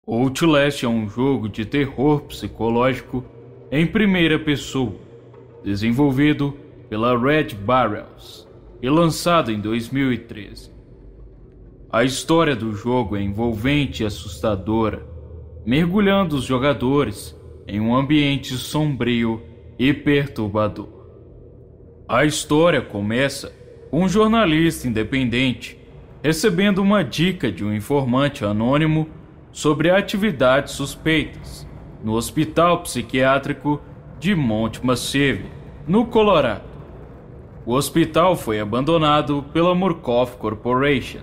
Outlast é um jogo de terror psicológico em primeira pessoa, desenvolvido pela Red Barrels e lançado em 2013. A história do jogo é envolvente e assustadora, mergulhando os jogadores em um ambiente sombrio e perturbador. A história começa com um jornalista independente recebendo uma dica de um informante anônimo sobre atividades suspeitas no Hospital Psiquiátrico de Mount Massive, no Colorado. O hospital foi abandonado pela Murkoff Corporation,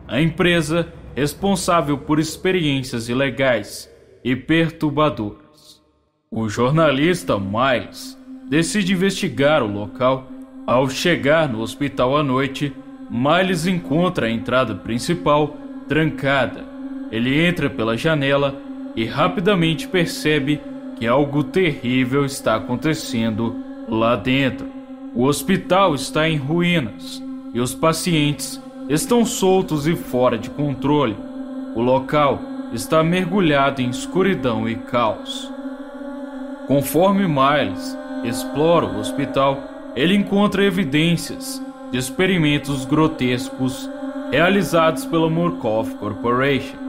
a empresa responsável por experiências ilegais e perturbadoras. O jornalista Miles decide investigar o local. Ao chegar no hospital à noite, Miles encontra a entrada principal trancada. Ele entra pela janela e rapidamente percebe que algo terrível está acontecendo lá dentro. O hospital está em ruínas e os pacientes estão soltos e fora de controle. O local está mergulhado em escuridão e caos. Conforme Miles explora o hospital, ele encontra evidências de experimentos grotescos realizados pela Murkoff Corporation.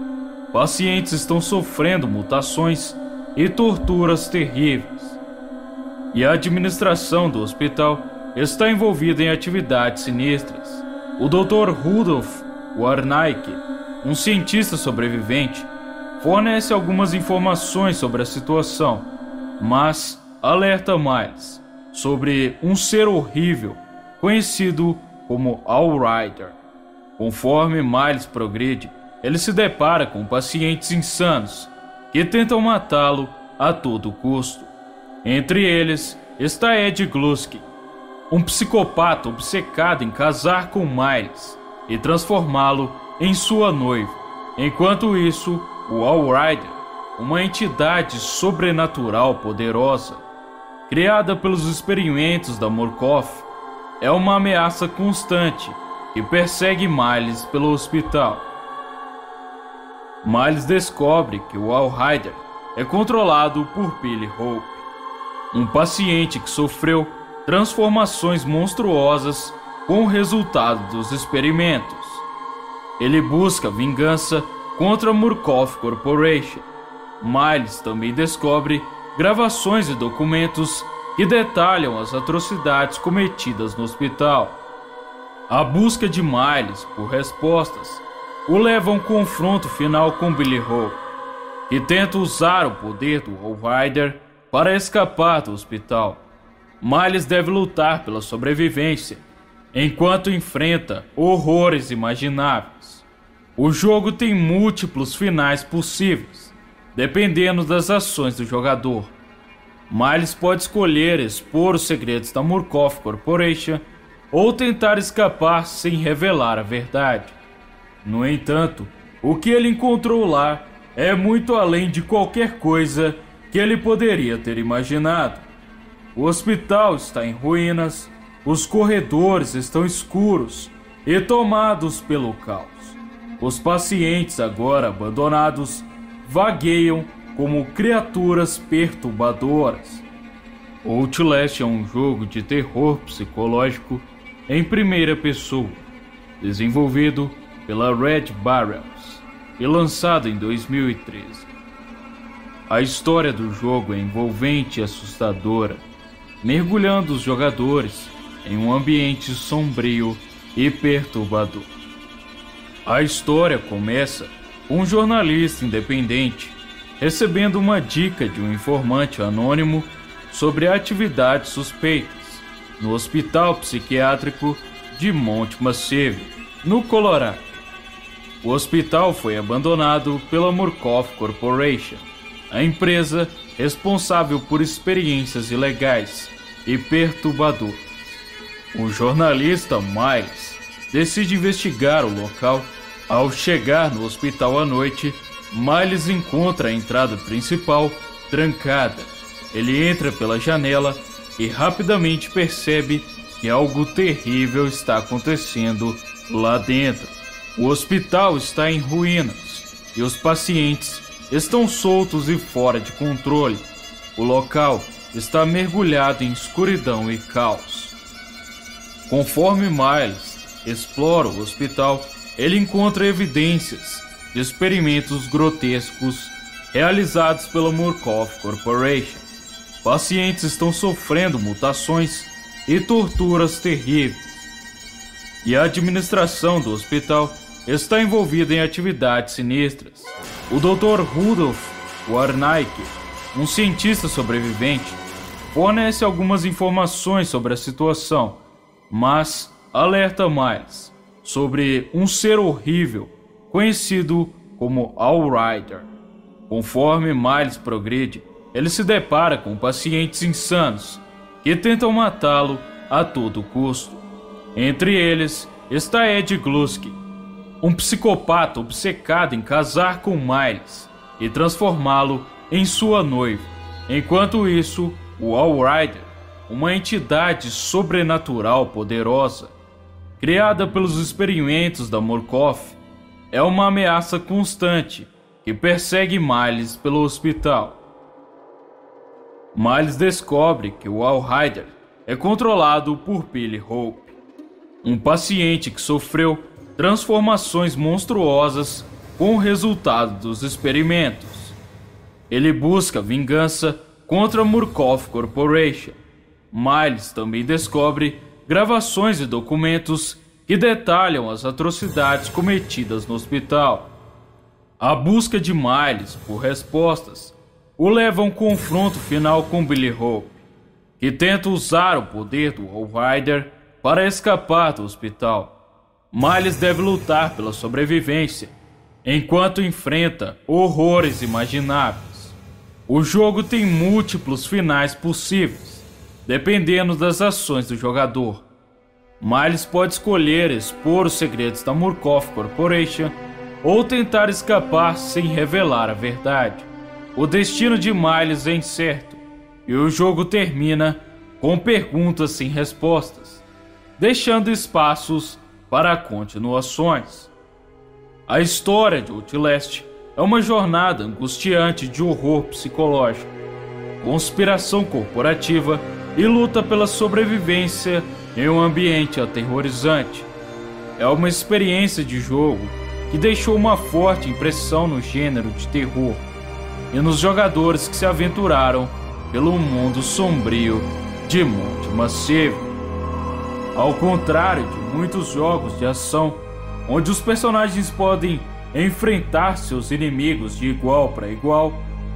Pacientes estão sofrendo mutações e torturas terríveis. E a administração do hospital está envolvida em atividades sinistras. O Dr. Rudolf Warnike, um cientista sobrevivente, fornece algumas informações sobre a situação, mas alerta Miles sobre um ser horrível conhecido como Outrider. Conforme Miles progride, ele se depara com pacientes insanos que tentam matá-lo a todo custo. Entre eles está Ed Glusky, um psicopata obcecado em casar com Miles e transformá-lo em sua noiva. Enquanto isso, o Outrider, uma entidade sobrenatural poderosa, criada pelos experimentos da Murkoff, é uma ameaça constante que persegue Miles pelo hospital. Miles descobre que o Outrider é controlado por Billy Hope, um paciente que sofreu transformações monstruosas com o resultado dos experimentos. Ele busca vingança contra a Murkoff Corporation. Miles também descobre gravações e documentos que detalham as atrocidades cometidas no hospital. A busca de Miles por respostas o leva a um confronto final com Billy Hope, que tenta usar o poder do Outrider para escapar do hospital. Miles deve lutar pela sobrevivência, enquanto enfrenta horrores imagináveis. O jogo tem múltiplos finais possíveis, dependendo das ações do jogador. Miles pode escolher expor os segredos da Murkoff Corporation ou tentar escapar sem revelar a verdade. No entanto, o que ele encontrou lá é muito além de qualquer coisa que ele poderia ter imaginado. O hospital está em ruínas, os corredores estão escuros e tomados pelo caos. Os pacientes, agora abandonados, vagueiam como criaturas perturbadoras. Outlast é um jogo de terror psicológico em primeira pessoa, desenvolvido pela Red Barrels e lançado em 2013. A história do jogo é envolvente e assustadora, mergulhando os jogadores em um ambiente sombrio e perturbador. A história começa com um jornalista independente recebendo uma dica de um informante anônimo sobre atividades suspeitas no Hospital Psiquiátrico de Mount Massive, no Colorado. O hospital foi abandonado pela Murkoff Corporation, a empresa responsável por experiências ilegais e perturbadoras. O jornalista Miles decide investigar o local. Ao chegar no hospital à noite, Miles encontra a entrada principal trancada. Ele entra pela janela e rapidamente percebe que algo terrível está acontecendo lá dentro. O hospital está em ruínas e os pacientes estão soltos e fora de controle. O local está mergulhado em escuridão e caos. Conforme Miles explora o hospital, ele encontra evidências de experimentos grotescos realizados pela Murkoff Corporation. Pacientes estão sofrendo mutações e torturas terríveis. E a administração do hospital está envolvida em atividades sinistras. O Dr. Rudolf Warnecke, um cientista sobrevivente, fornece algumas informações sobre a situação, mas alerta Miles sobre um ser horrível conhecido como Outrider. Conforme Miles progride, ele se depara com pacientes insanos que tentam matá-lo a todo custo. Entre eles está Ed Glusky, um psicopata obcecado em casar com Miles e transformá-lo em sua noiva. Enquanto isso, o Outrider, uma entidade sobrenatural poderosa, criada pelos experimentos da Murkoff, é uma ameaça constante que persegue Miles pelo hospital. Miles descobre que o Outrider é controlado por Billy Hope, um paciente que sofreu transformações monstruosas com o resultado dos experimentos. Ele busca vingança contra a Murkoff Corporation. Miles também descobre gravações e documentos que detalham as atrocidades cometidas no hospital. A busca de Miles por respostas o leva a um confronto final com Billy Hope, que tenta usar o poder do Outrider para escapar do hospital. Miles deve lutar pela sobrevivência, enquanto enfrenta horrores imagináveis. O jogo tem múltiplos finais possíveis, dependendo das ações do jogador. Miles pode escolher expor os segredos da Murkoff Corporation ou tentar escapar sem revelar a verdade. O destino de Miles é incerto e o jogo termina com perguntas sem respostas, deixando espaços para continuações. A história de Outlast é uma jornada angustiante de horror psicológico, conspiração corporativa e luta pela sobrevivência em um ambiente aterrorizante. É uma experiência de jogo que deixou uma forte impressão no gênero de terror e nos jogadores que se aventuraram pelo mundo sombrio de Monte Massive. Ao contrário de muitos jogos de ação, onde os personagens podem enfrentar seus inimigos de igual para igual,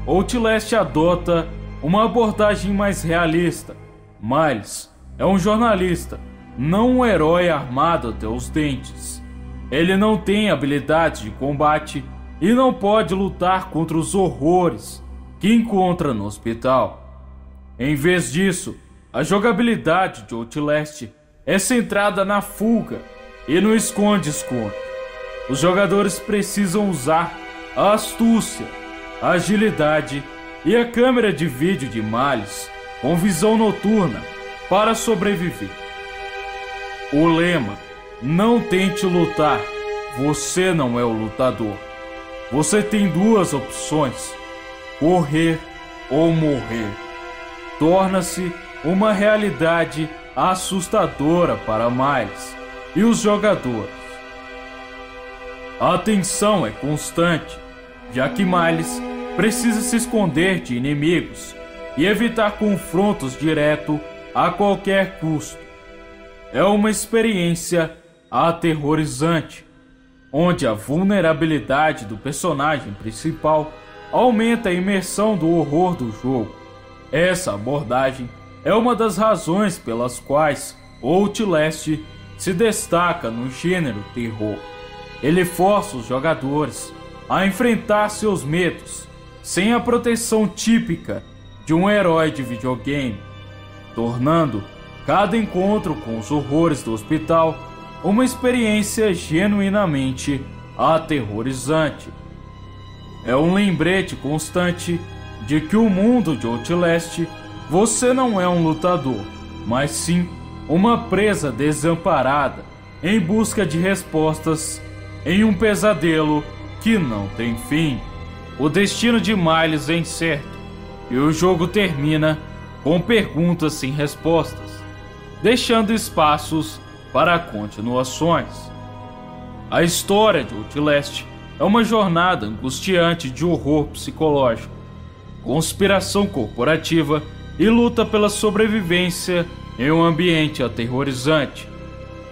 Outlast adota uma abordagem mais realista. Miles é um jornalista, não um herói armado até os dentes. Ele não tem habilidades de combate e não pode lutar contra os horrores que encontra no hospital. Em vez disso, a jogabilidade de Outlast é centrada na fuga e no esconde-esconde. Os jogadores precisam usar a astúcia, a agilidade e a câmera de vídeo de Miles com visão noturna para sobreviver. O lema: não tente lutar, você não é o lutador. Você tem duas opções: correr ou morrer. Torna-se uma realidade assustadora para Miles e os jogadores. A tensão é constante, já que Miles precisa se esconder de inimigos e evitar confrontos direto a qualquer custo. É uma experiência aterrorizante, onde a vulnerabilidade do personagem principal aumenta a imersão do horror do jogo. Essa abordagem é uma das razões pelas quais Outlast se destaca no gênero terror. Ele força os jogadores a enfrentar seus medos sem a proteção típica de um herói de videogame, tornando cada encontro com os horrores do hospital uma experiência genuinamente aterrorizante. É um lembrete constante de que o mundo de Outlast você não é um lutador, mas sim uma presa desamparada em busca de respostas em um pesadelo que não tem fim. o destino de Miles é incerto e o jogo termina com perguntas sem respostas, deixando espaços para continuações. A história de Outlast é uma jornada angustiante de horror psicológico, conspiração corporativa e luta pela sobrevivência em um ambiente aterrorizante.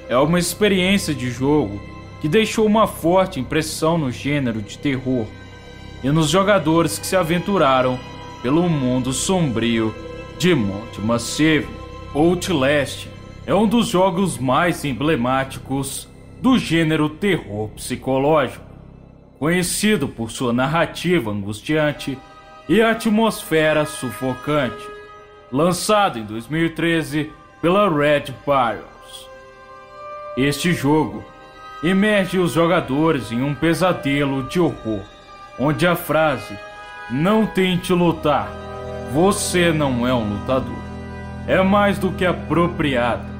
É uma experiência de jogo que deixou uma forte impressão no gênero de terror e nos jogadores que se aventuraram pelo mundo sombrio de Monte Massive. Outlast é um dos jogos mais emblemáticos do gênero terror psicológico, conhecido por sua narrativa angustiante e atmosfera sufocante. Lançado em 2013 pela Red Barrels. Este jogo imerge os jogadores em um pesadelo de horror, onde a frase "não tente lutar, você não é um lutador" é mais do que apropriada.